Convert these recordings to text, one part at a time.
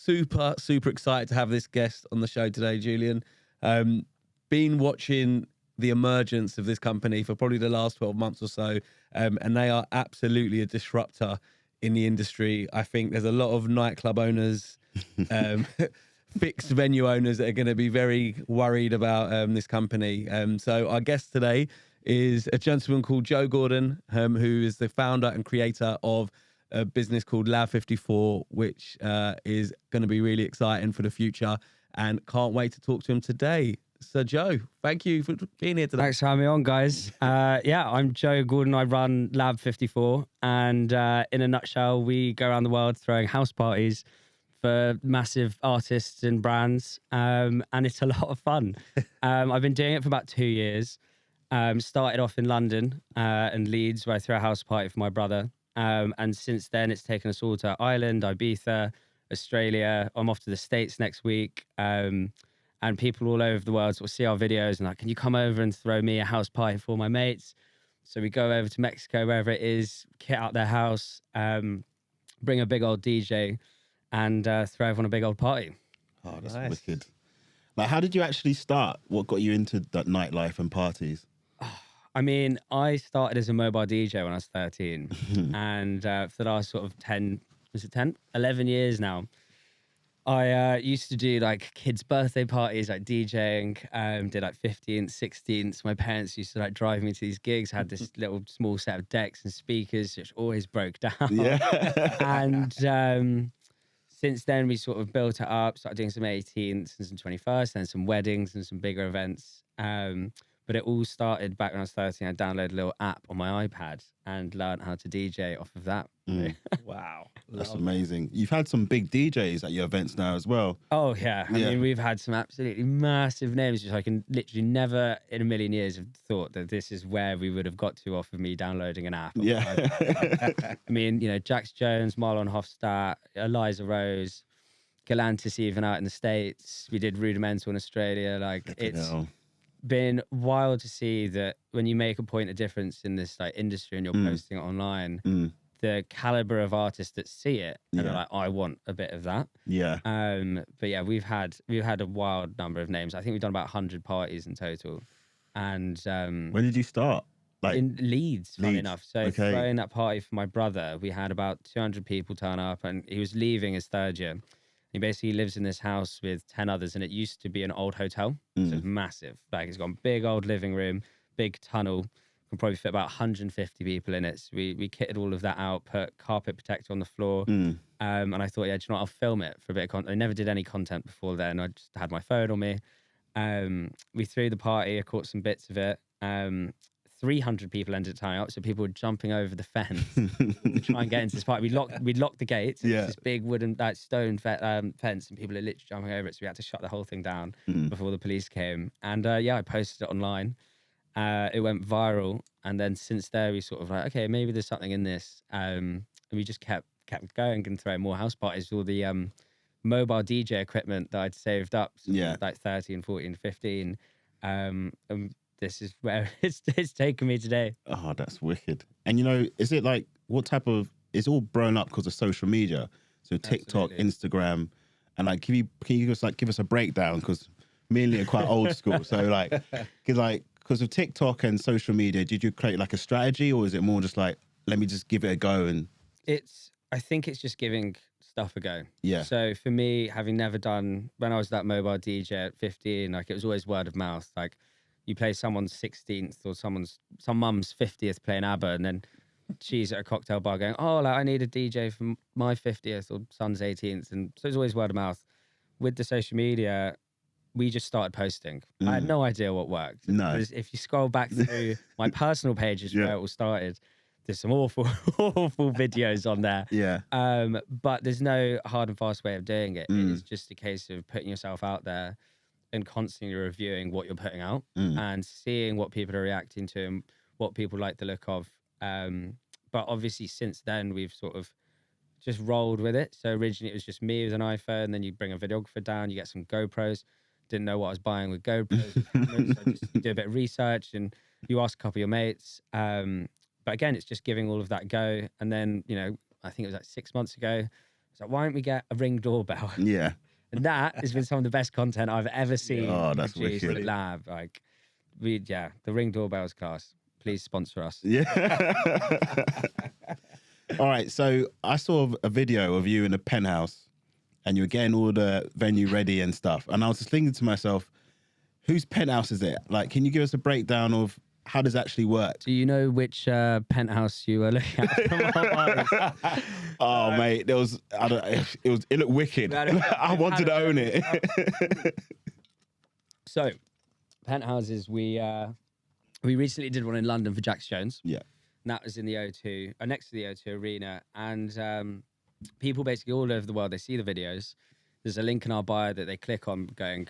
super excited to have this guest on the show today, Julian. Been watching the emergence of this company for probably the last 12 months or so, and they are absolutely a disruptor in the industry. I think there's a lot of nightclub owners, fixed venue owners that are going to be very worried about this company. So our guest today is a gentleman called Joe Gordon, who is the founder and creator of a business called Lab54, which is going to be really exciting for the future, and can't wait to talk to him today. So Joe, thank you for being here today. Thanks for having me on, guys. Yeah, I'm Joe Gordon. I run Lab54, and in a nutshell, we go around the world throwing house parties for massive artists and brands, and it's a lot of fun. I've been doing it for about 2 years. Started off in London and Leeds, where I threw a house party for my brother. And since then, it's taken us all to Ireland, Ibiza, Australia. I'm off to the States next week. And people all over the world sort of see our videos and like, can you come over and throw me a house party for my mates? So we go over to Mexico, wherever it is, kit out their house, bring a big old DJ and throw everyone a big old party. Oh, that's wicked. Like, how did you actually start? What got you into that nightlife and parties? I mean, I started as a mobile DJ when I was 13. And for the last sort of 11 years now, I used to do like kids' birthday parties, like DJing, did like 15th, 16th. My parents used to like drive me to these gigs, had this little small set of decks and speakers, which always broke down. Yeah. And since then, we sort of built it up, started doing some 18th and some 21st, then some weddings and some bigger events. But it all started back when I was 13. I downloaded a little app on my iPad and learned how to DJ off of that. Wow. That's amazing. You've had some big DJs at your events now as well. Oh, yeah. I mean, we've had some absolutely massive names, which I can literally never in a million years have thought that this is where we would have got to off of me downloading an app. Yeah. I mean, you know, Jax Jones, Marlon Hofstadt, Eliza Rose, Galantis even out in the States. We did Rudimental in Australia. Like, it's been wild to see that when you make a point of difference in this like industry and you're posting it online, the caliber of artists that see it and are like, I want a bit of that. Yeah. But yeah, we've had a wild number of names. I think we've done about 100 parties in total. And when did you start? Like in Leeds, funny enough. So Okay. throwing that party for my brother, we had about 200 people turn up, and he was leaving his third year. He basically lives in this house with 10 others, and it used to be an old hotel. So it's massive. Like, it's got a big old living room, big tunnel. Can probably fit about 150 people in it. So we kitted all of that out, put carpet protector on the floor. And I thought, yeah, do you know what? I'll film it for a bit of content. I never did any content before then. I just had my phone on me. We threw the party. I caught some bits of it. 300 people ended up turning up, so people were jumping over the fence to try and get into this party. We'd locked the gates. It's this big wooden, stone fence, and people are literally jumping over it. So we had to shut the whole thing down before the police came. And I posted it online. It went viral, and then since there we sort of like, okay, maybe there's something in this. And we just kept going and throwing more house parties with all the mobile DJ equipment that I'd saved up, like 13, 14, 15. And this is where it's taken me today. Oh, that's wicked. And you know, is it like, what type of, it's all blown up because of social media. So TikTok, Instagram, and like, can you just like give us a breakdown? Because me and Lee are quite old school. So like, because of TikTok and social media, did you create like a strategy, or is it more just like, let me just give it a go? And I think it's just giving stuff a go. Yeah. So for me, having never done, when I was that mobile DJ at 15, like, it was always word of mouth. Like, you play someone's 16th or some mum's 50th playing ABBA, and then she's at a cocktail bar going, oh, like, I need a DJ for my 50th or son's 18th. And so it's always word of mouth. With the social media, we just started posting. I had no idea what worked. No. If you scroll back through my personal pages where it all started, there's some awful videos on there. Yeah. But there's no hard and fast way of doing it. It is just a case of putting yourself out there and constantly reviewing what you're putting out and seeing what people are reacting to and what people like the look of. But obviously since then, we've sort of just rolled with it. So originally it was just me with an iPhone, then you bring a videographer down, you get some GoPros. Didn't know what I was buying with GoPros and cameras, so just do a bit of research and you ask a couple of your mates. But again, it's just giving all of that a go. And then, you know, I think it was like 6 months ago, like, why don't we get a Ring doorbell? Yeah. And that has been some of the best content I've ever seen. Oh, that's produced wicked. at Lab. Like, the Ring doorbell's class. Please sponsor us. Yeah. All right. So I saw a video of you in a penthouse and you were getting all the venue ready and stuff. And I was just thinking to myself, whose penthouse is it? Like, can you give us a breakdown of how does it actually work? Do you know which penthouse you were looking at from our minds? Oh, mate, it looked wicked. I wanted to own it. So, penthouses, we recently did one in London for Jax Jones. Yeah. And that was in the O2, next to the O2 Arena. And people basically all over the world, they see the videos. There's a link in our bio that they click on going,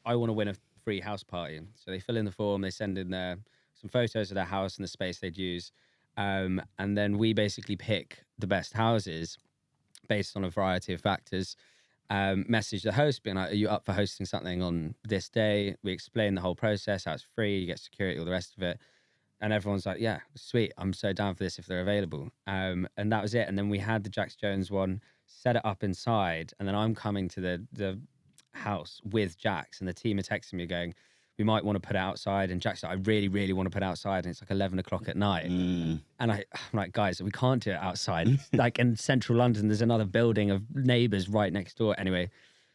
I want to win a free house party. So they fill in the form, they send in some photos of their house and the space they'd use. And then we basically pick the best houses based on a variety of factors. Message the host being like, are you up for hosting something on this day? We explain the whole process, how it's free, you get security, all the rest of it. And everyone's like, yeah, sweet, I'm so down for this if they're available. And that was it. And then we had the Jax Jones one, set it up inside. And then I'm coming to the house with Jax, and the team are texting me going, we might want to put it outside. And Jack's like, I really, really want to put it outside. And it's like 11 o'clock at night. And I'm like, guys, we can't do it outside. Like in central London, there's another building of neighbours right next door. Anyway,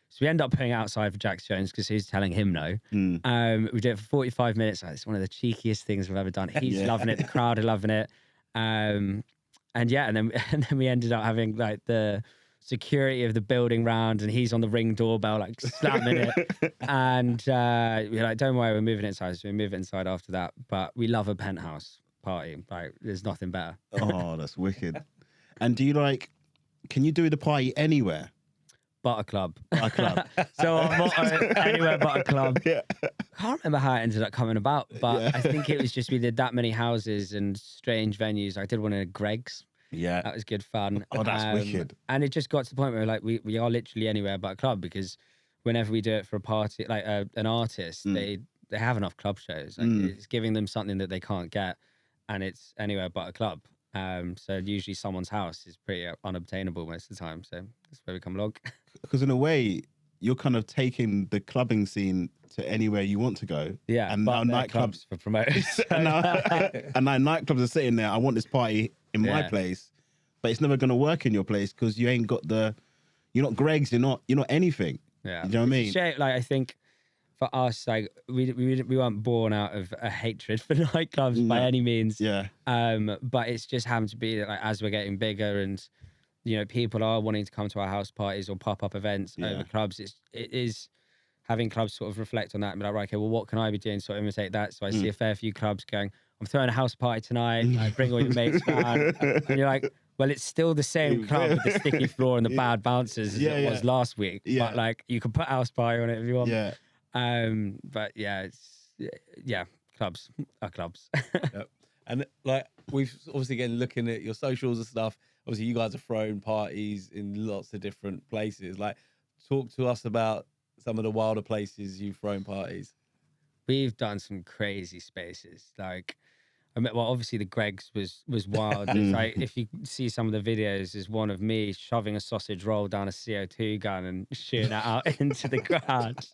so we end up putting it outside for Jax Jones because he's telling him no. We do it for 45 minutes. Like, it's one of the cheekiest things we've ever done. He's loving it. The crowd are loving it. And then we ended up having like the security of the building round, and he's on the Ring doorbell like slamming it. And we're like, don't worry, we're moving it inside. So we move it inside after that. But we love a penthouse party. Like, there's nothing better. Oh, that's wicked. And can you do the party anywhere? But a club. A club. So our motto, anywhere but a club. Yeah. I can't remember how it ended up coming about, but I think it was just we did that many houses and strange venues. I did one in Greg's. Yeah. That was good fun. Oh, that's wicked. And it just got to the point where like we are literally anywhere but a club, because whenever we do it for a party, like an artist, they have enough club shows. Like, it's giving them something that they can't get, and it's anywhere but a club. So usually someone's house is pretty unobtainable most of the time. So that's where we come along. Because in a way, you're kind of taking the clubbing scene to anywhere you want to go. Yeah, and now nightclubs for promoters. and now nightclubs are sitting there. I want this party in my place, but it's never going to work in your place because you ain't got you're not Greg's, you're not anything. Yeah, you know what I mean? Like, I think for us, like we weren't born out of a hatred for nightclubs by any means. Yeah. But it's just happened to be that, like, as we're getting bigger and people are wanting to come to our house parties or pop-up events over clubs, it is having clubs sort of reflect on that and be like, right, okay, well, what can I be doing to sort of imitate that? So I see a fair few clubs going, I'm throwing a house party tonight, like, bring all your mates down. And you're like, well, it's still the same club with the sticky floor and the bad bouncers as it was last week. But like, you can put house party on it if you want. Yeah. But clubs are clubs. Yep. And like, we've obviously, again, looking at your socials and stuff, obviously you guys are throwing parties in lots of different places. Like, talk to us about some of the wilder places you've thrown parties. We've done some crazy spaces. Like, obviously the Greg's was wild. It's like, if you see some of the videos, there's one of me shoving a sausage roll down a CO2 gun and shooting it out into the crowd.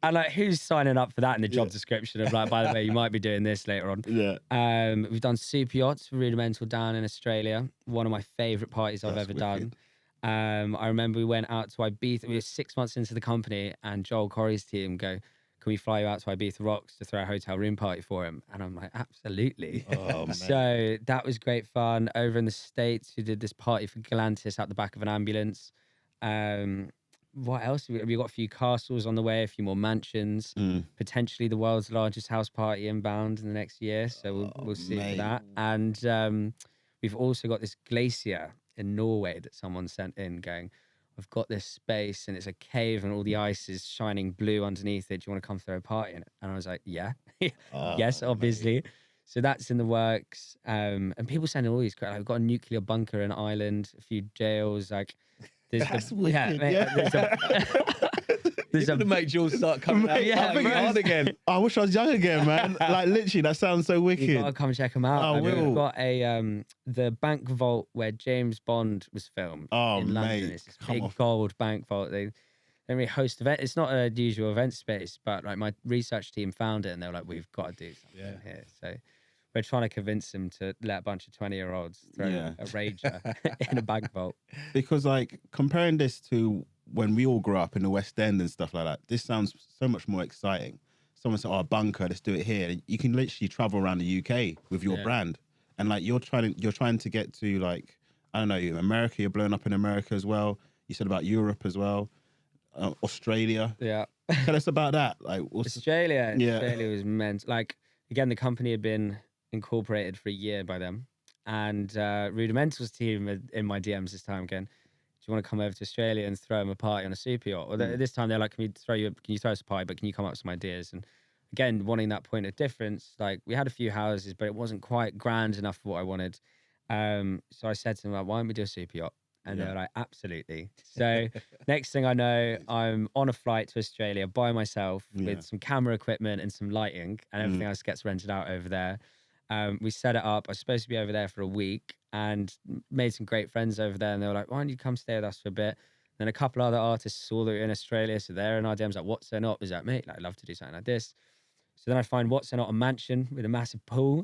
And like, who's signing up for that in the job description of like, by the way, you might be doing this later on. Yeah. We've done super yachts for Rudimental down in Australia. One of my favourite parties I've ever done. I remember we went out to Ibiza. We were 6 months into the company, and Joel Corey's team go, can we fly you out to Ibiza Rocks to throw a hotel room party for him? And I'm like, absolutely. Oh, man. So that was great fun. Over in the States, we did this party for Galantis out the back of an ambulance. What else? We got a few castles on the way, a few more mansions, potentially the world's largest house party inbound in the next year. So we'll see for that. And we've also got this glacier in Norway that someone sent in going, I've got this space and it's a cave and all the ice is shining blue underneath it. Do you want to come throw a party in it? And I was like, yeah, yes, obviously. Mate. So that's in the works. And people sending all these, like, we've got a nuclear bunker in Ireland, a few jails, like, there's You're going to make Jules start coming out. Yeah, hard again. I wish I was young again, man. Like literally, that sounds so wicked. You gotta come check them out. I will. We've got a the bank vault where James Bond was filmed in London. Mate, It's this big gold bank vault. They don't really host event. It's not a usual event space, but like my research team found it and they were like, we've got to do something here. So we're trying to convince them to let a bunch of 20-year-olds throw a rager in a bank vault. Because like comparing this to when we all grew up in the West End and stuff like that, this sounds so much more exciting. Someone said, "Oh, bunker, let's do it here." You can literally travel around the UK with your brand, and like you're trying to get to like, I don't know, America. You're blowing up in America as well. You said about Europe as well, Australia. Yeah. Tell us about that. Like Australia was meant like again the company had been incorporated for a year by them, and Rudimental's team in my DMs this time again. Do you want to come over to Australia and throw them a party on a super yacht? Or this time they're like, can you throw us a party, but can you come up with some ideas? And again, wanting that point of difference, like we had a few houses, but it wasn't quite grand enough for what I wanted. So I said to them, like, why don't we do a super yacht? And they were like, absolutely. So next thing I know, I'm on a flight to Australia by myself with some camera equipment and some lighting, and everything else gets rented out over there. We set it up. I was supposed to be over there for a week and made some great friends over there. And they were like, why don't you come stay with us for a bit? Then a couple other artists saw that we were in Australia. So they're in our DMs like, what's there not? Was that, mate? Like, I'd love to do something like this. So then I find what's there not a mansion with a massive pool.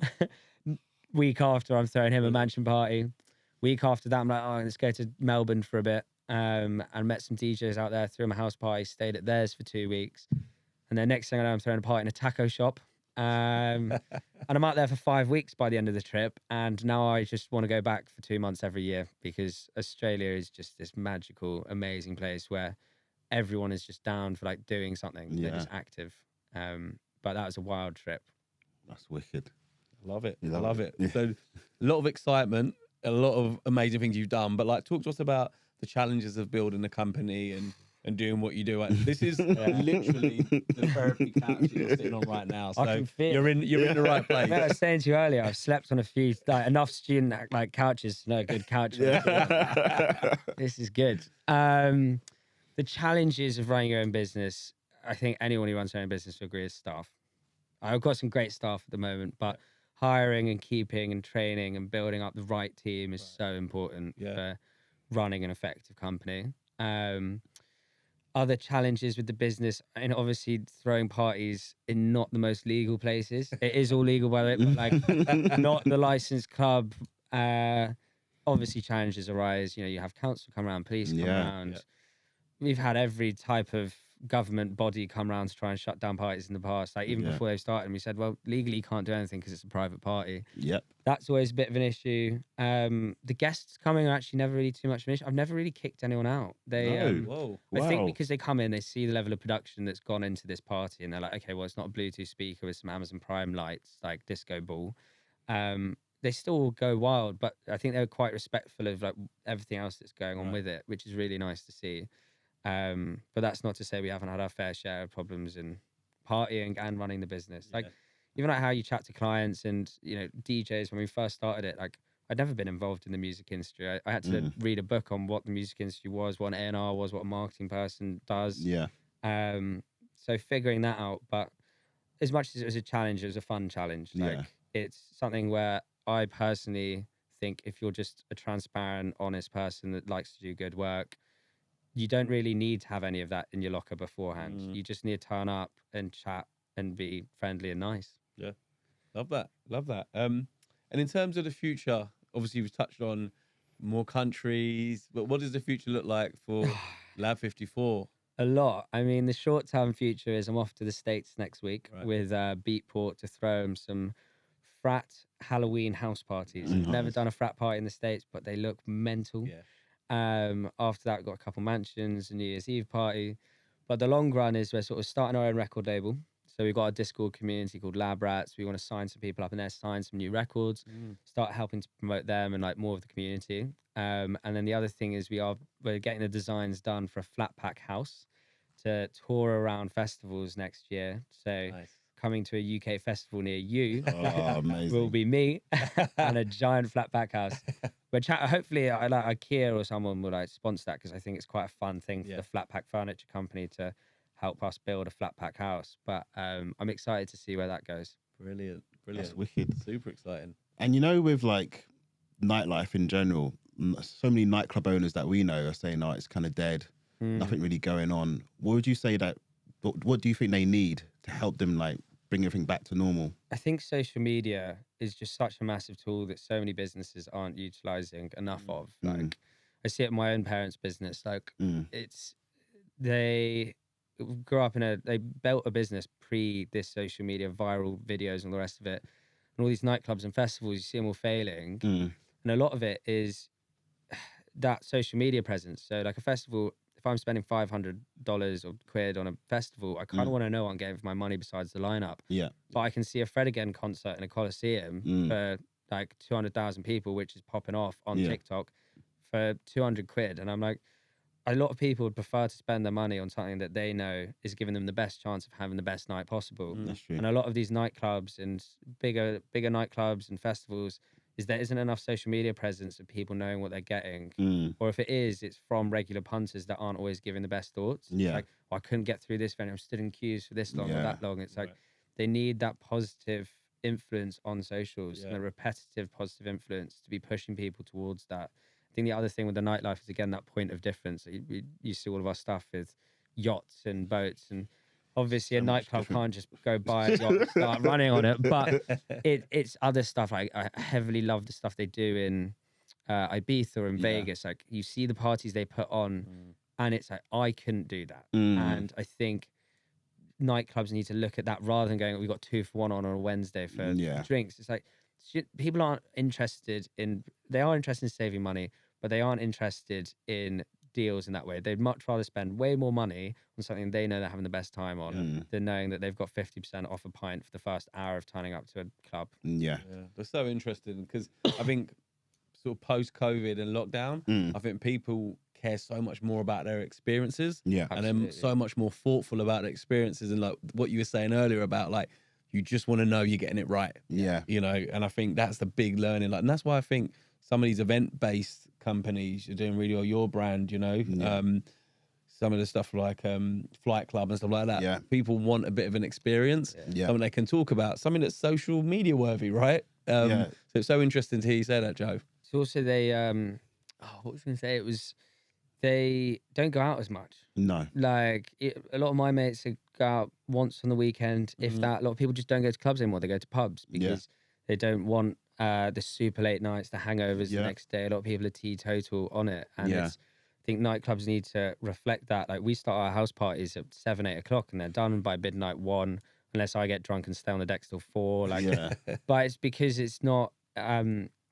Week after, I'm throwing him a mansion party. Week after that, I'm like, oh, let's go to Melbourne for a bit. And met some DJs out there, threw them a house party, stayed at theirs for 2 weeks. And then next thing I know, I'm throwing a party in a taco shop. And I'm out there for 5 weeks by the end of the trip, and now I just want to go back for 2 months every year because Australia is just this magical, amazing place where everyone is just down for like doing something. They're just active. But that was a wild trip. That's wicked. I love it. I love it. Yeah. So a lot of excitement, a lot of amazing things you've done, but like talk to us about the challenges of building a company and doing what you do. Like, this is literally the therapy couch you're sitting on right now. So I can feel you're in the right place. I was saying to you earlier, I've slept on a few enough student like couches to know a good couch. This is good. The challenges of running your own business, I think anyone who runs their own business will agree, is staff. I've got some great staff at the moment, but hiring and keeping and training and building up the right team is so important for running an effective company. Other challenges with the business, and obviously throwing parties in not the most legal places. It is all legal by the way, but like not the licensed club. Obviously challenges arise. You know, you have council come around, police come around. We've had every type of government body come around to try and shut down parties in the past. Like even before they started, we said, well, legally you can't do anything because it's a private party. That's always a bit of an issue. The guests coming are actually never really too much of an issue. I've never really kicked anyone out. They, I think because they come in, they see the level of production that's gone into this party, and they're like, okay, well, it's not a Bluetooth speaker with some Amazon Prime lights, like disco ball. They still go wild, but I think they're quite respectful of like everything else that's going on with it, which is really nice to see. But that's not to say we haven't had our fair share of problems in partying and running the business. Like even like how you chat to clients and, you know, DJs, when we first started it, like I'd never been involved in the music industry. I had to read a book on what the music industry was, what an A&R was, what a marketing person does. So figuring that out, but as much as it was a challenge, it was a fun challenge. Like it's something where I personally think if you're just a transparent, honest person that likes to do good work, you don't really need to have any of that in your locker beforehand. You just need to turn up and chat and be friendly and nice. Yeah, love that. Love that. And in terms of the future, obviously we've touched on more countries, but what does the future look like for Lab54? A lot. I mean, the short-term future is I'm off to the States next week with Beatport to throw them some frat Halloween house parties. I've never done a frat party in the States, but they look mental. After that, we've got a couple mansions, a New Year's Eve party. But the long run is we're sort of starting our own record label. So we've got a Discord community called Lab Rats. We want to sign some people up in there, sign some new records, start helping to promote them and like more of the community. And then the other thing is we're getting the designs done for a flat pack house to tour around festivals next year. So coming to a UK festival near you will be me and a giant flat pack house. But hopefully, like IKEA or someone will like sponsor that because I think it's quite a fun thing for the flat pack furniture company to help us build a flat pack house. But I'm excited to see where that goes. Brilliant. That's wicked. Super exciting. And you know, with like nightlife in general, so many nightclub owners that we know are saying, "Oh, it's kind of dead. Nothing really going on." What would you say that? What do you think they need to help them like bring everything back to normal? I think social media is just such a massive tool that so many businesses aren't utilizing enough of. Like, I see it in my own parents' business. Like, it's they grew up they built a business pre this social media, viral videos and the rest of it, and all these nightclubs and festivals. You see them all failing, and a lot of it is that social media presence. So, like a festival, if I'm spending $500 or quid on a festival, I kind of want to know what I'm getting for my money besides the lineup. Yeah. But I can see a Fred Again concert in a Coliseum for like 200,000 people, which is popping off on TikTok for 200 quid. And I'm like, a lot of people would prefer to spend their money on something that they know is giving them the best chance of having the best night possible. That's true. And a lot of these nightclubs and bigger nightclubs and festivals is there isn't enough social media presence of people knowing what they're getting. Or if it is, it's from regular punters that aren't always giving the best thoughts. Yeah. It's like, I couldn't get through this venue. I'm stood in queues for this long or that long. It's like they need that positive influence on socials and a repetitive positive influence to be pushing people towards that. I think the other thing with the nightlife is, again, that point of difference. You see all of our stuff with yachts and boats, and obviously a nightclub can't just go buy a yacht and start running on it, but it's other stuff. I heavily love the stuff they do in Ibiza or in Vegas. Like, you see the parties they put on and it's like, I couldn't do that. And I think nightclubs need to look at that rather than going, we've got 2 for 1 on a Wednesday for drinks. It's like, people aren't interested in, they are interested in saving money, but they aren't interested in deals in that way. They'd much rather spend way more money on something they know they're having the best time on than knowing that they've got 50% off a pint for the first hour of turning up to a club. Yeah. They're so interesting because I think sort of post-COVID and lockdown, I think people care so much more about their experiences. Yeah. And they're so much more thoughtful about their experiences, and like what you were saying earlier about, like, you just want to know you're getting it right. Yeah. You know, and I think that's the big learning. Like, and that's why I think some of these event-based companies are doing really well. Your brand, you know, some of the stuff like Flight Club and stuff like that. Yeah. People want a bit of an experience, something they can talk about, something that's social media worthy, right? So it's so interesting to hear you say that, Joe. So also they, what was I going to say? It was, they don't go out as much. No. Like, a lot of my mates go out once on the weekend, if that. A lot of people just don't go to clubs anymore. They go to pubs because they don't want the super late nights, the hangovers the next day. A lot of people are teetotal on it. And it's, I think nightclubs need to reflect that. Like, we start our house parties at 7, 8 o'clock and they're done by midnight 1, unless I get drunk and stay on the decks till 4. Like, but it's because it's not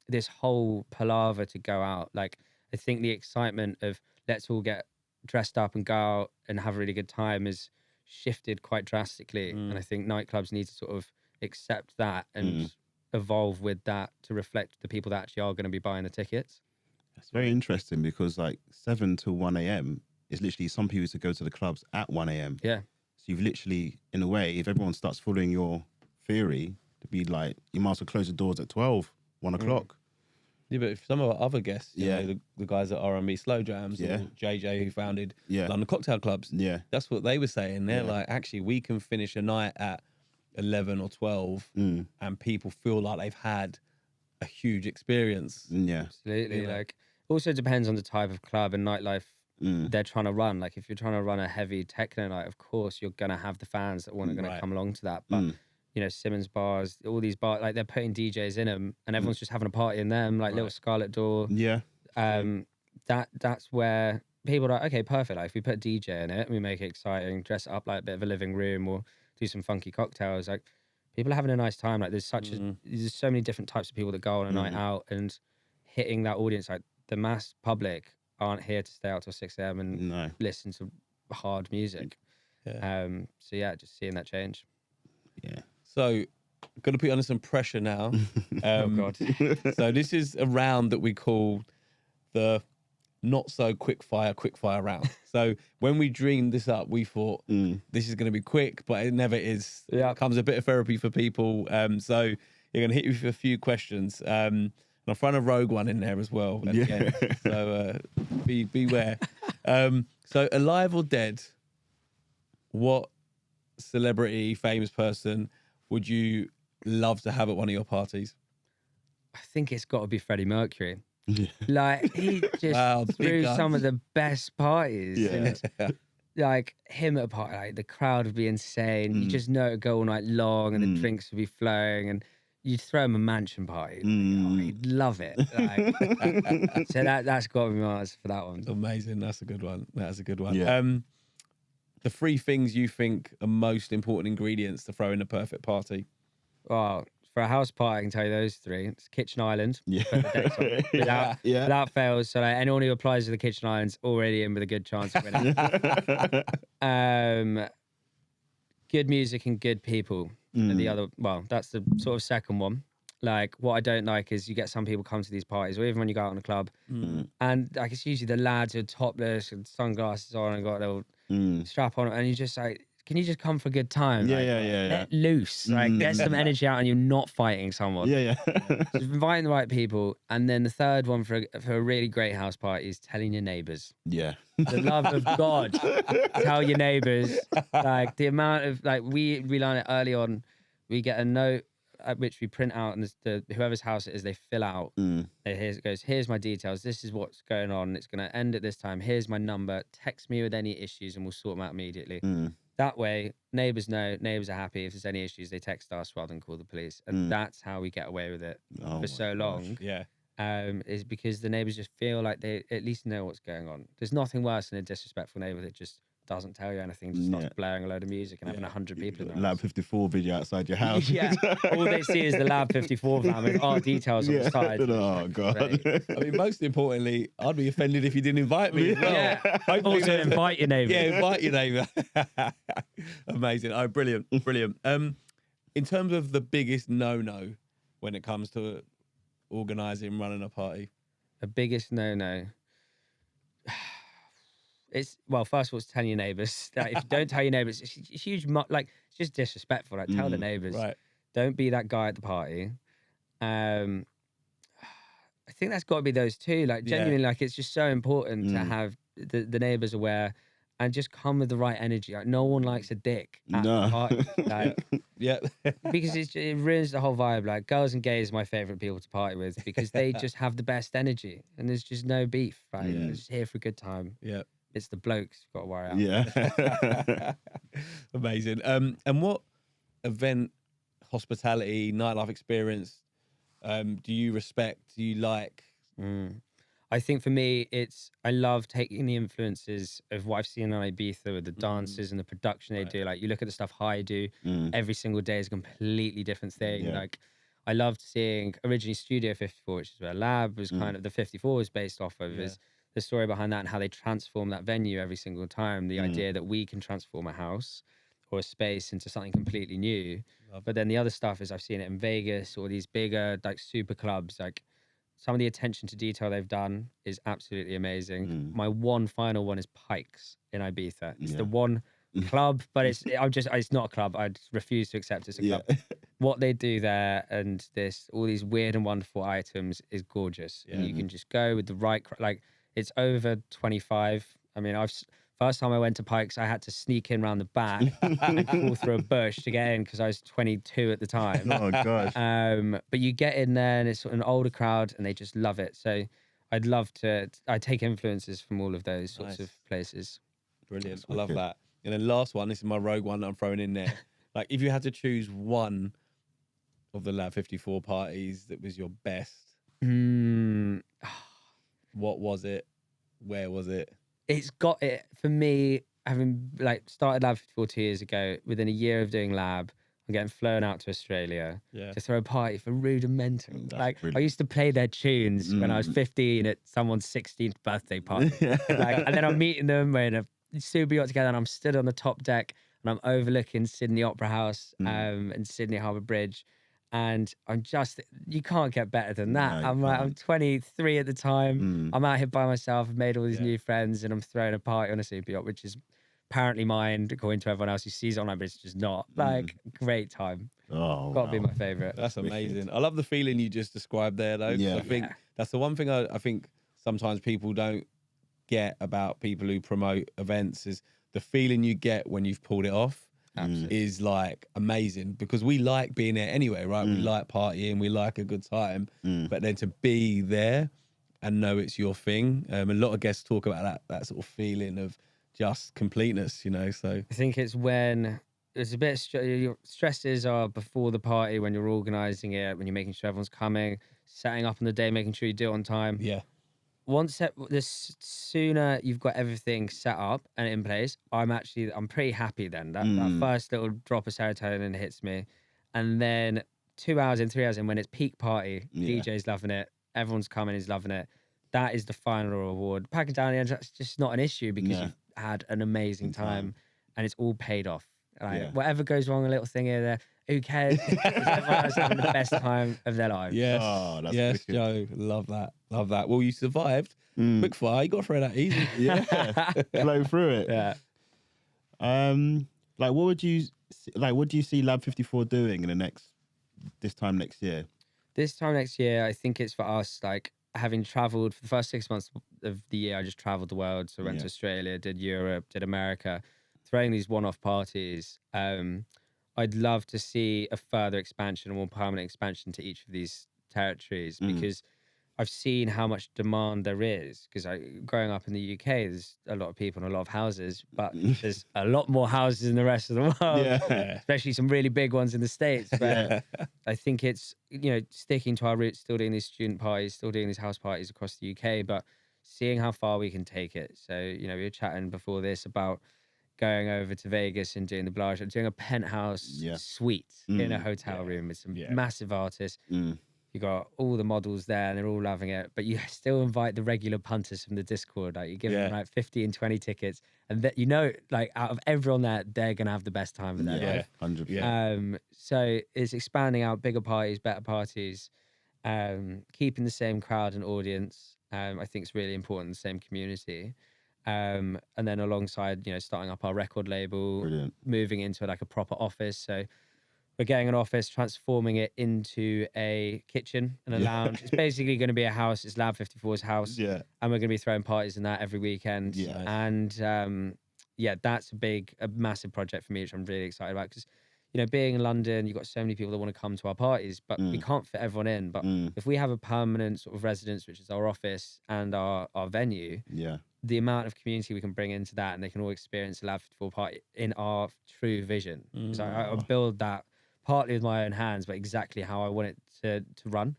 this whole palaver to go out. Like, I think the excitement of let's all get dressed up and go out and have a really good time has shifted quite drastically. And I think nightclubs need to sort of accept that and evolve with that to reflect the people that actually are going to be buying the tickets. It's very interesting because like 7 till 1 a.m. is literally some people used to go to the clubs at 1 a.m. Yeah. So you've literally, in a way, if everyone starts following your theory, to be like, you might as well close the doors at 12, 1 o'clock. Yeah, but if some of our other guests, you know, the guys at R&B Slow Jams, or JJ who founded London Cocktail Clubs, that's what they were saying. They're like, actually, we can finish a night at 11 or 12 and people feel like they've had a huge experience. Yeah. Absolutely. Like, also depends on the type of club and nightlife they're trying to run. Like, if you're trying to run a heavy techno night, of course, you're going to have the fans that want to come along to that. But you know, Simmons bars, all these bars, like they're putting DJs in them and everyone's just having a party in them, like Little Scarlet Door. Yeah. That's where people are like, okay, perfect. Like, if we put a DJ in it, we make it exciting, dress it up like a bit of a living room or do some funky cocktails. Like, people are having a nice time. Like, there's there's so many different types of people that go on a night out, and hitting that audience. Like, the mass public aren't here to stay out till 6 a.m. and listen to hard music. So yeah, just seeing that change. Yeah. So, got to put you under some pressure now. Oh God. So this is a round that we call the not so quick fire round. So when we dreamed this up, we thought this is going to be quick, but it never is. It comes a bit of therapy for people. So you're going to hit you with a few questions. And I'm throwing a rogue one in there as well at the end. So beware. So, alive or dead, what celebrity, famous person would you love to have at one of your parties? I think it's got to be Freddie Mercury. Yeah. Like, he just Wow, the big threw guns. some of the best parties. Yeah. And like him at a party, like the crowd would be insane. You just know it'd go all night long, and the drinks would be flowing, and you'd throw him a mansion party. Oh, he'd love it. Like, so that's got to be my answer for that one. Amazing. That's a good one. That's a good one. Yeah. The 3 things you think are most important ingredients to throw in a perfect party. Well, for a house party, I can tell you those 3. It's kitchen island. Yeah. Put the decks on without fails. So like, anyone who applies to the kitchen island's already in with a good chance of winning. Good music and good people. And the other, well, that's the sort of second one. Like, what I don't like is you get some people come to these parties, or even when you go out in a club, and like it's usually the lads who are topless and sunglasses on and got a little strap on, and you just like, can you just come for a good time? Yeah, Like, yeah. Let loose. Like, get some energy out, and you're not fighting someone. Yeah. Just inviting the right people. And then the third one for a really great house party is telling your neighbours. Yeah. The love of God. Tell your neighbours. Like, the amount of, like, we learn it early on. We get a note at which we print out, and whoever's house it is, they fill out. It goes, here's my details. This is what's going on. It's going to end at this time. Here's my number. Text me with any issues, and we'll sort them out immediately. That way, neighbours know, neighbours are happy. If there's any issues, they text us rather than call the police. And that's how we get away with it for so long. Yeah. Is because the neighbours just feel like they at least know what's going on. There's nothing worse than a disrespectful neighbour that just doesn't tell you anything, just starts blaring a load of music and having 100 people in the house. Lab54 video outside your house. Yeah, all they see is the Lab54 van with our details on the side. Oh, God. Right. I mean, most importantly, I'd be offended if you didn't invite me as well. Yeah. Hopefully Also, there's- invite your neighbour. Yeah, invite your neighbour. Amazing. Oh, brilliant. Brilliant. In terms of the biggest no-no when it comes to organising and running a party. The biggest no-no. It's, well, first of all, it's telling your neighbours. Like, if you don't tell your neighbours, it's a huge, like, it's just disrespectful. Like, tell the neighbours. Right. Don't be that guy at the party. I think that's got to be those 2. Like, genuinely, like, it's just so important to have the neighbours aware and just come with the right energy. Like, no one likes a dick at the party. Like, Yeah. because it ruins the whole vibe. Like, girls and gays are my favourite people to party with because they just have the best energy and there's just no beef. Right? They're just here for a good time. Yeah. It's the blokes you've got to worry out. Yeah. Amazing. And what event, hospitality, nightlife experience do you respect? Do you like? I think for me, I love taking the influences of what I've seen on Ibiza with the dances and the production they do. Like, you look at the stuff High do, every single day is a completely different thing. Yeah. Like, I loved seeing originally Studio 54, which is where Lab was kind of, the 54 was based off of, is the story behind that and how they transform that venue every single time. The idea that we can transform a house or a space into something completely new. But then the other stuff is I've seen it in Vegas or these bigger, like, super clubs. Like, some of the attention to detail they've done is absolutely amazing. My one final one is Pikes in Ibiza. It's the one club, but it's not a club. I refuse to accept it's a club. What they do there and all these weird and wonderful items is gorgeous. And you can just go with the right, like, it's over 25. I mean, first time I went to Pikes, I had to sneak in around the back and crawl through a bush to get in because I was 22 at the time. Oh, gosh. But you get in there and it's an older crowd and they just love it. So I take influences from all of those sorts of places. Brilliant. I love that. And then last one, this is my rogue one that I'm throwing in there. Like, if you had to choose one of the Lab 54 parties that was your best, what was it? Where was it? It's got it for me, having like started Lab 54 2 years ago. Within a year of doing Lab, I'm getting flown out to Australia to throw a party for Rudimental. Like, brilliant. I used to play their tunes when I was 15 at someone's 16th birthday party. Like, and then I'm meeting them, we're in a super yacht together, and I'm stood on the top deck and I'm overlooking Sydney Opera House and Sydney Harbour Bridge. And you can't get better than that. No, I'm 23 at the time. I'm out here by myself. I've made all these new friends and I'm throwing a party on a super yacht, which is apparently mine, according to everyone else who sees it online, but it's just not. Like, great time. Oh, Got to be my favourite. That's amazing. I love the feeling you just described there, though. Yeah. I think that's the one thing I think sometimes people don't get about people who promote events is the feeling you get when you've pulled it off is like amazing, because we like being there anyway, right? We like partying, we like a good time, but then to be there and know it's your thing. A lot of guests talk about that sort of feeling of just completeness, you know. So I think it's when there's a bit of your stresses are before the party, when you're organising it, when you're making sure everyone's coming, setting up on the day, making sure you do it on time. yeah, The sooner you've got everything set up and in place, I'm pretty happy then. That first little drop of serotonin hits me. And then 2 hours in, 3 hours in, when it's peak party, DJ's loving it, everyone's coming, is loving it. That is the final reward. Packing down the end, that's just not an issue, because you've had an amazing time and it's all paid off. Like, whatever goes wrong, a little thing here, there, who cares? Everyone's having the best time of their lives. yes, that's yes, wicked. Joe, love that. Well, you survived. Quick fire, you got to throw that easy. Flow through it. Yeah. Like, what do you see Lab54 doing this time next year? This time next year, I think it's for us, like, having traveled for the first 6 months of the year, I just traveled the world. So I went to Australia, did Europe, did America, throwing these one-off parties. I'd love to see a further expansion, a more permanent expansion to each of these territories, because I've seen how much demand there is. Because growing up in the UK, there's a lot of people and a lot of houses, but there's a lot more houses in the rest of the world, especially some really big ones in the States. But I think it's, sticking to our roots, still doing these student parties, still doing these house parties across the UK, but seeing how far we can take it. So, we were chatting before this about going over to Vegas and doing the Bellagio, doing a penthouse suite in a hotel room with some massive artists. You got all the models there and they're all loving it, but you still invite the regular punters from the Discord. Like, you give them like 15, 20 tickets, and that, like, out of everyone there, they're gonna have the best time of their life. 100%. So it's expanding out, bigger parties, better parties, keeping the same crowd and audience. I think it's really important, the same community. And then alongside, starting up our record label, moving into like a proper office. So we're getting an office, transforming it into a kitchen and a lounge. It's basically going to be a house. It's Lab54's house. And we're going to be throwing parties in that every weekend. And that's a massive project for me, which I'm really excited about. Because, being in London, you've got so many people that want to come to our parties, but we can't fit everyone in. But if we have a permanent sort of residence, which is our office and our venue, the amount of community we can bring into that, and they can all experience a Lab54 party in our true vision. Because I build that partly with my own hands, but exactly how I want it to run.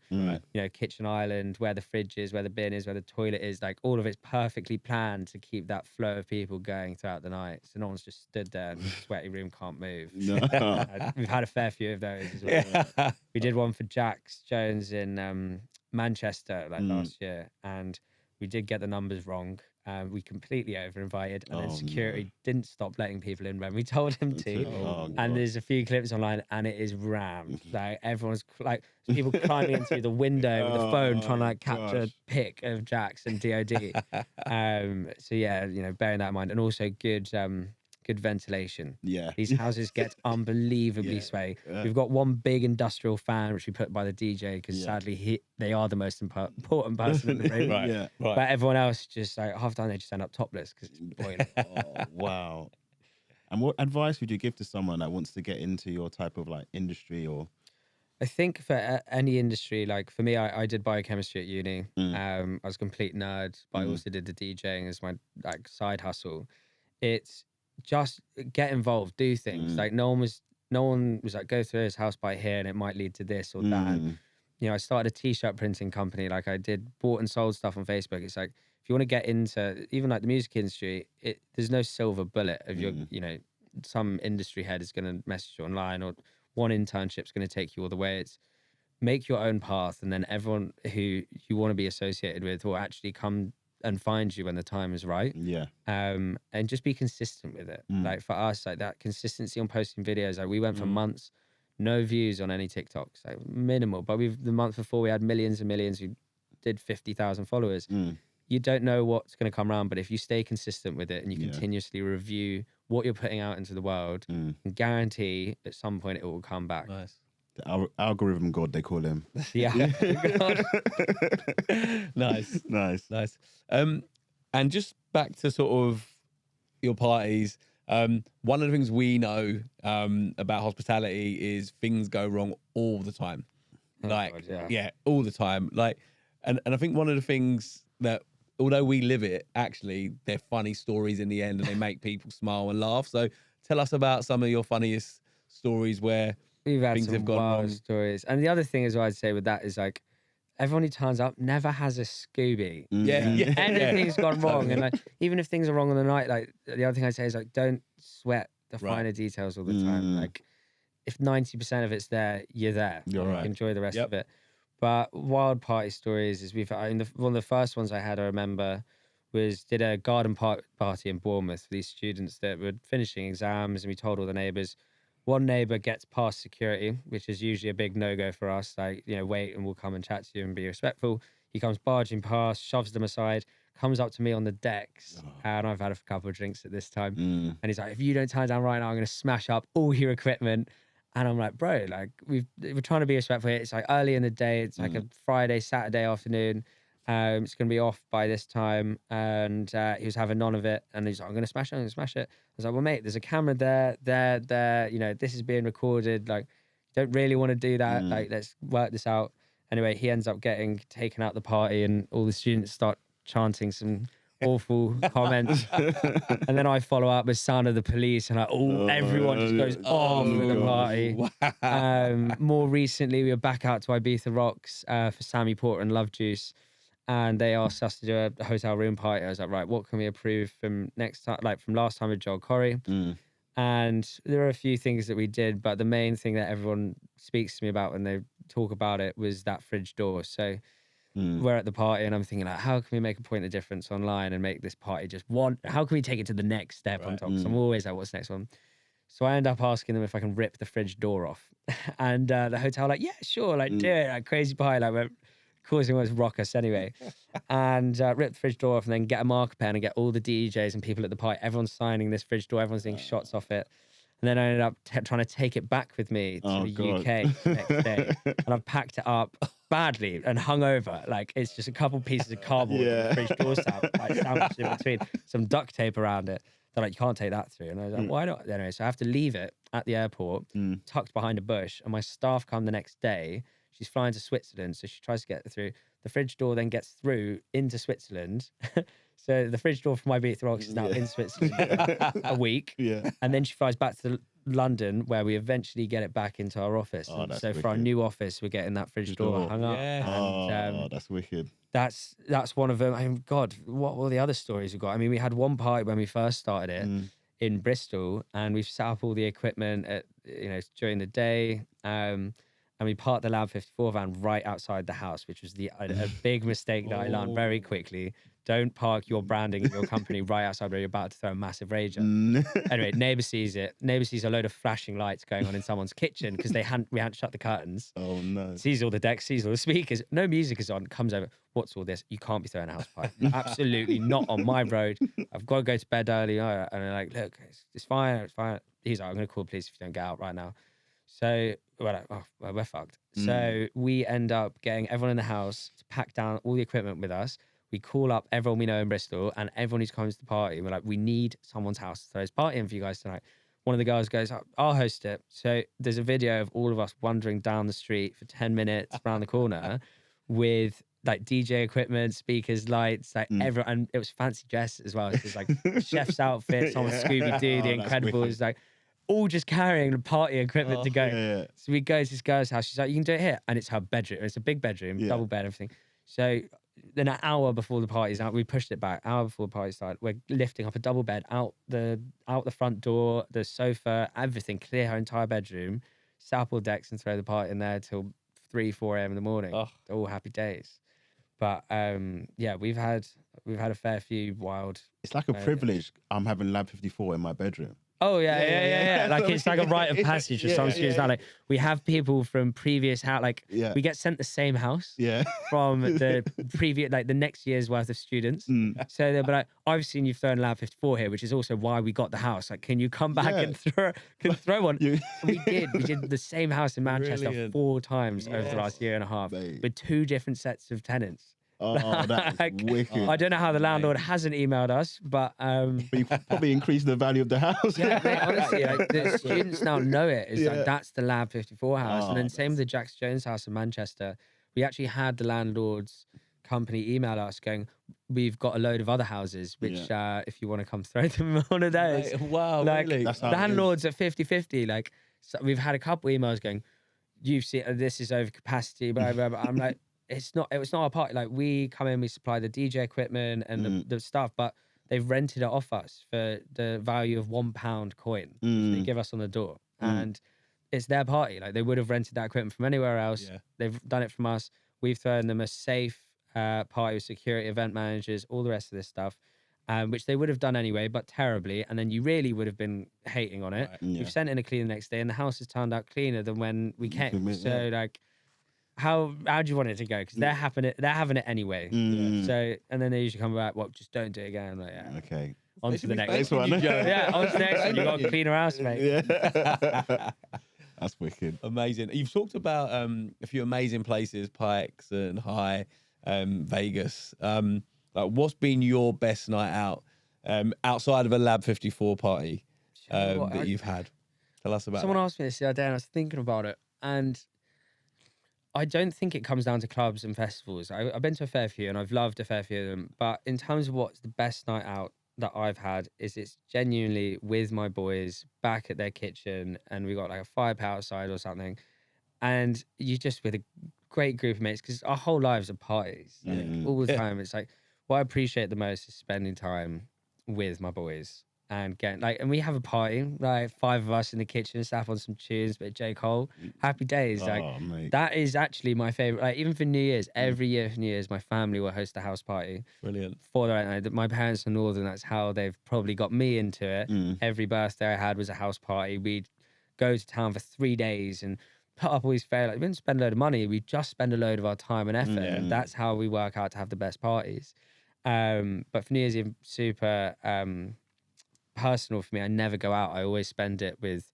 Kitchen island, where the fridge is, where the bin is, where the toilet is, like, all of it's perfectly planned to keep that flow of people going throughout the night. So no one's just stood there and the sweaty room can't move. We've had a fair few of those as well. We did one for Jax Jones in Manchester last year, and we did get the numbers wrong. We completely over-invited, and then security didn't stop letting people in when we told them to. And there's a few clips online, and it is rammed. Like, everyone's like, people climbing into the window with the phone, trying to capture a pic of Jax and DOD. So bearing that in mind, and also good ventilation. These houses get unbelievably sway. We've got one big industrial fan, which we put by the DJ, because sadly they are the most important person in the room. But everyone else, just like half the time, they just end up topless because it's boiling. Wow. And what advice would you give to someone that wants to get into your type of like industry? Or I think for any industry, like for me, I did biochemistry at uni. I was a complete nerd, but I also did the DJing as my like side hustle. It's just get involved, do things. Like, no one was like, go through his house by here and it might lead to this or that. I started a t-shirt printing company. Like, I bought and sold stuff on Facebook. It's like, if you want to get into even like the music industry, there's no silver bullet of your, some industry head is going to message you online, or one internship's going to take you all the way. It's make your own path, and then everyone who you want to be associated with will actually come and find you when the time is right. And just be consistent with it. Like, for us, like, that consistency on posting videos, like, we went for months, no views on any TikToks, like, minimal. But the month before, we had millions and millions who did 50,000 followers. You don't know what's going to come around, but if you stay consistent with it and you continuously review what you're putting out into the world, guarantee at some point it will come back. Nice. The algorithm god, they call him. Nice. And just back to sort of your parties. One of the things we know about hospitality is things go wrong all the time. Like, God, yeah, all the time. Like, and I think one of the things that, although we live it, actually, they're funny stories in the end and they make people smile and laugh. So tell us about some of your funniest stories where we've had things some have gone wild wrong. stories. And the other thing as well I'd say with that is like, everyone who turns up never has a Scooby. Yeah. Anything's gone wrong. And like, even if things are wrong on the night, like the other thing I'd say is like, don't sweat the finer details all the time. Like if 90% of it's there, you're there. You're right. Enjoy the rest of it. But wild party stories is one of the first ones I had, I remember, did a garden party in Bournemouth for these students that were finishing exams, and we told all the neighbours. One neighbour gets past security, which is usually a big no-go for us. Like, wait and we'll come and chat to you and be respectful. He comes barging past, shoves them aside, comes up to me on the decks, and I've had a couple of drinks at this time. And he's like, if you don't turn down right now, I'm going to smash up all your equipment. And I'm like, bro, like we're trying to be respectful here. It's like early in the day. It's like a Friday, Saturday afternoon. It's going to be off by this time. And he was having none of it. And he's like, I'm going to smash it. I'm going to smash it. I was like, well, mate, there's a camera there. This is being recorded. Like, don't really want to do that. Like, let's work this out. Anyway, he ends up getting taken out the party and all the students start chanting some awful comments. And then I follow up with sound of the police and everyone just goes off with the party. Wow. More recently, we were back out to Ibiza Rocks for Sammy Porter and Love Juice, and they asked us to do a hotel room party. I was like, right, what can we approve from next time, like from last time with Joel Corey? And there are a few things that we did, but the main thing that everyone speaks to me about when they talk about it was that fridge door. So we're at the party and I'm thinking, like, how can we make a point of difference online and make this party just one? How can we take it to the next step on top? So I'm always like, what's the next one? So I end up asking them if I can rip the fridge door off. And the hotel, like, yeah, sure, like, do it. Like, crazy party, like, we're causing us rock us anyway. And rip the fridge door off and then get a marker pen and get all the DJs and people at the party. Everyone's signing this fridge door. Everyone's doing shots off it. And then I ended up trying to take it back with me to the UK the next day. And I've packed it up badly and hung over. Like, it's just a couple pieces of cardboard and the fridge door sandwiched in between, some duct tape around it. They're like, you can't take that through. And I was like, why not? Anyway, so I have to leave it at the airport, tucked behind a bush. And my staff come the next day. She's flying to Switzerland, so she tries to get through. The fridge door then gets through into Switzerland. So the fridge door for my Beat the Rocks is now in Switzerland for a week. And then she flies back to London, where we eventually get it back into our office. So for our new office, we're getting that fridge door hung up. And, that's wicked. That's one of them. I mean, God, what were the other stories we got? I mean, we had one party when we first started it in Bristol, and we've set up all the equipment at, during the day. And we parked the Lab54 van right outside the house, which was a big mistake that I learned very quickly. Don't park your branding and your company right outside where you're about to throw a massive rage at. Anyway, neighbour sees it. Neighbour sees a load of flashing lights going on in someone's kitchen because we hadn't shut the curtains. Oh no! Sees all the decks, sees all the speakers. No music is on. Comes over. What's all this? You can't be throwing a house party. Absolutely not on my road. I've got to go to bed early. And I'm like, look, it's fine. It's fine. He's like, I'm going to call the police if you don't get out right now. So we're fucked. So we end up getting everyone in the house to pack down all the equipment with us. We call up everyone we know in Bristol and everyone who's coming to the party. We're like, we need someone's house to throw this party in for you guys tonight. One of the guys goes, I'll host it. So there's a video of all of us wandering down the street for 10 minutes around the corner with like DJ equipment, speakers, lights, like everyone. And it was fancy dress as well. It was like chef's outfits, on Scooby-Doo, The Incredibles, like all just carrying the party equipment to go. So we go to this girl's house. She's like, you can do it here. And it's her bedroom. It's a big bedroom, double bed, everything. So then an hour before the party's out, we pushed it back. Hour before the party started, we're lifting up a double bed out the front door, the sofa, everything, clear her entire bedroom, set up all decks and throw the party in there till 3-4 a.m. in the morning. All happy days. But we've had a fair few wild. It's like a privilege. I'm having Lab54 in my bedroom. Oh yeah. Like it's like a rite of passage for some students. Like we have people from previous house. Like we get sent the same house. From the previous, like the next year's worth of students. So they'll be like, I've seen you throwing Lab54 here, which is also why we got the house. Like, can you come back and throw one? We did the same house in Manchester 4 times over the last year and a half with 2 different sets of tenants. Oh, that's Like, wicked. I don't know how the landlord hasn't emailed us, but But you probably increased the value of the house. yeah, mate, honestly, like, the students now know it. It's Yeah. like that's the Lab54 house, and Oh, then same with the Jax Jones house in Manchester. We actually had the landlord's company email us going, "We've got a load of other houses, which if you want to come throw them on one of those." Mate, wow, Like really? That's how it is. landlords at 50-50. Like so we've had a couple emails going, "You've seen this is over capacity." Blah, blah, blah. I'm like, it's not our party. Like we come in, we supply the DJ equipment and the stuff, but they've rented it off us for the value of £1 coin, which they give us on the door, and it's their party. Like they would have rented that equipment from anywhere else. Yeah. They've done it from us. We've thrown them a safe party with security, event managers, all the rest of this stuff, which they would have done anyway, but terribly. And then you really would have been hating on it. Right. Yeah. We've sent in a cleaner the next day, and the house has turned out cleaner than when we came. admit, So like, how do you want it to go? Because they're having it anyway. So and then they usually come back, well, just don't do it again. I'm like, yeah. Okay. On They to should the be next thanking one. you, Joe. Yeah, on to the next one. You got a cleaner house, mate. Yeah. That's wicked. Amazing. You've talked about a few amazing places, Pikes and High, Vegas. Like, what's been your best night out outside of a Lab54 party You know what, that you've had? Tell us about Someone that. asked me this the other day, and I was thinking about it, and I don't think it comes down to clubs and festivals. I've been to a fair few, and I've loved a fair few of them. But in terms of what's the best night out that I've had, is it's genuinely with my boys back at their kitchen, and we got like a fire pit outside or something, and you just with a great group of mates, because our whole lives are parties like, all the time. It's like what I appreciate the most is spending time with my boys and getting like, and we have a party, like 5 of us in the kitchen, slap on some tunes, bit of J. Cole, happy days. Like Oh, mate. that is actually my favorite. Like even for New Year's, every year for New Year's, my family will host a house party. Brilliant. For the night. My parents are northern. That's how they've probably got me into it. Every birthday I had was a house party. We'd go to town for 3 days and put up all these fair. Like we didn't spend a load of money. We just spend a load of our time and effort. And that's how we work out to have the best parties. But for New Year's Eve, super personal for me. I never go out. I always spend it with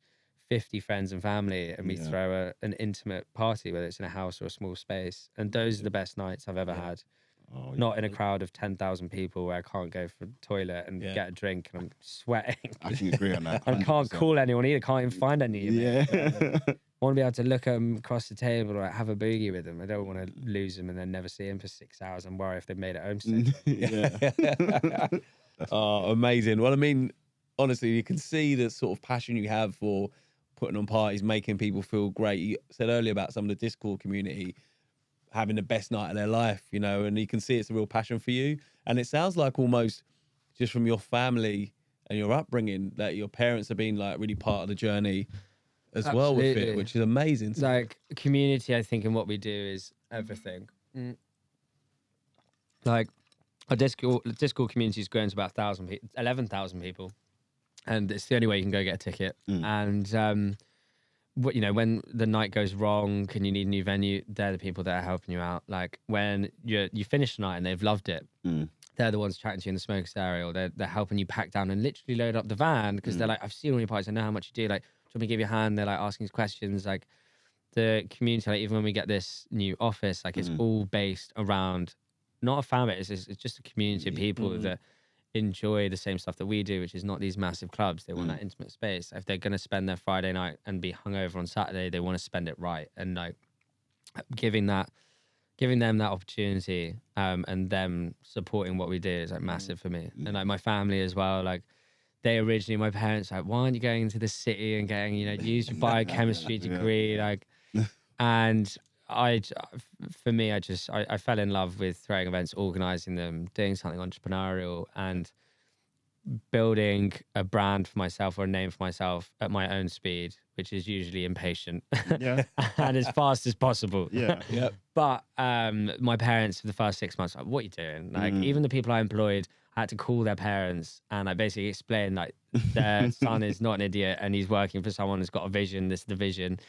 50 friends and family, and we throw an intimate party, whether it's in a house or a small space. And those are the best nights I've ever had. Oh, Not in a crowd of 10,000 people where I can't go for the toilet and get a drink and I'm sweating. I can agree on that. I can't 100%. call anyone either. Can't even find any. Yeah. I want to be able to look at them across the table or like, have a boogie with them. I don't want to lose them and then never see them for 6 hours and worry if they've made it home safe. Yeah. Oh, amazing. Well, I mean, honestly, you can see the sort of passion you have for putting on parties, making people feel great. You said earlier about some of the Discord community having the best night of their life, you know, and you can see it's a real passion for you. And it sounds like almost just from your family and your upbringing that your parents have been like really part of the journey as well with Absolutely. it, which is amazing. Like community, I think, and what we do is everything. Like our Discord community is growing to about 11,000 people, and it's the only way you can go get a ticket. And what you know, when the night goes wrong and you need a new venue, they're the people that are helping you out. Like when you finish the night and they've loved it, they're the ones chatting to you in the smokers area, or they're helping you pack down and literally load up the van because they're like, I've seen all your parties, I know how much you do. Like, do you want me to give you a hand? They're like asking us questions. Like the community, like even when we get this new office, like it's all based around not a fan base, it's just a community of people that enjoy the same stuff that we do, which is not these massive clubs. They want that intimate space. If they're going to spend their Friday night and be hungover on Saturday, they want to spend it right. And like giving them that opportunity and them supporting what we do is like massive for me. And like my family as well, like my parents like, why aren't you going to the city and getting, you know, use your biochemistry degree? Like, and I fell in love with throwing events, organizing them, doing something entrepreneurial and building a brand for myself or a name for myself at my own speed, which is usually impatient and as fast as possible. Yeah. But my parents for the first 6 months, like, what are you doing? Like even the people I employed, I had to call their parents and I basically explained like their son is not an idiot and he's working for someone who's got a vision, this is the vision.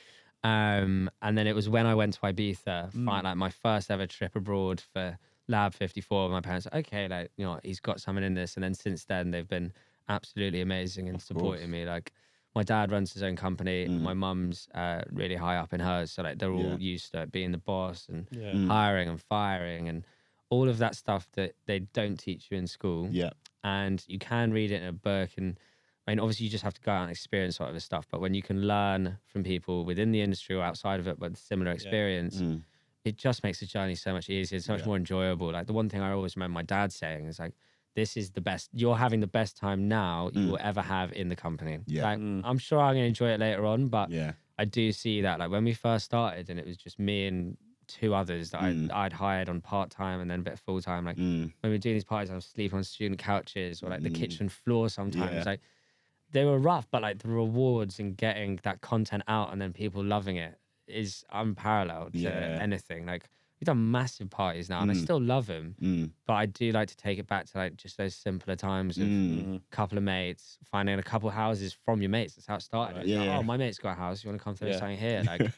And then it was when I went to Ibiza, like my first ever trip abroad for Lab54. My parents, okay, like, you know, he's got something in this. And then since then, they've been absolutely amazing in supporting me. Like, my dad runs his own company. My mum's really high up in hers, so like they're all used to being the boss and hiring and firing and all of that stuff that they don't teach you in school. Yeah. And you can read it in a book. And I mean, obviously, you just have to go out and experience sort of this stuff. But when you can learn from people within the industry or outside of it, but similar experience, it just makes the journey so much easier, so much more enjoyable. Like the one thing I always remember my dad saying is like, this is the best, you're having the best time now you will ever have in the company. Yeah. Like, I'm sure I'm going to enjoy it later on, but Yeah. I do see that like when we first started and it was just me and 2 others that I'd hired on part-time and then a bit full-time. Like when we were doing these parties, I was sleeping on student couches or like the kitchen floor sometimes. Like they were rough, but like the rewards in getting that content out and then people loving it is unparalleled to anything. Like we've done massive parties now and I still love them, but I do like to take it back to like just those simpler times of a couple of mates, finding a couple of houses from your mates. That's how it started. Like, oh, my mate's got a house. You want to come throw something here? Like,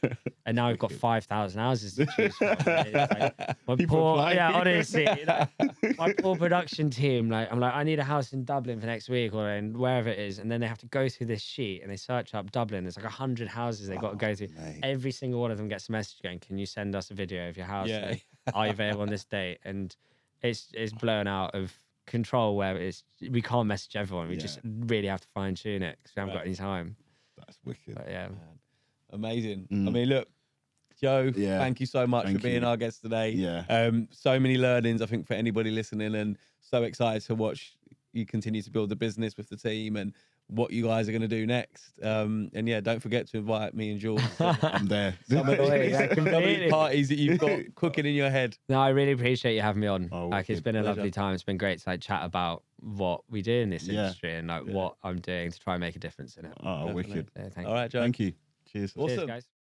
and now we've got 5,000 houses to choose from. Like, my poor, honestly, like, my poor production team. Like, I'm like, I need a house in Dublin for next week or in wherever it is, and then they have to go through this sheet and they search up Dublin. There's like 100 houses they've got to go through. Mate. Every single one of them gets a message going, "Can you send us a video of your house? Are you available on this date?" And it's blown out of control where we can't message everyone. We just really have to fine tune it because we haven't got any time. That's wicked. But yeah, amazing. I mean, look, Joe, thank you so much for being our guest today. Yeah. So many learnings, I think, for anybody listening, and so excited to watch you continue to build the business with the team and what you guys are going to do next. And yeah, don't forget to invite me and Jules. I'm there. Some of the parties that you've got cooking in your head. No, I really appreciate you having me on. Oh, like, it's been a lovely time. It's been great to like chat about what we do in this industry and like what I'm doing to try and make a difference in it. Oh, wicked. So, thank All right, Joe. Thank you. Cheers. Awesome. Cheers, guys.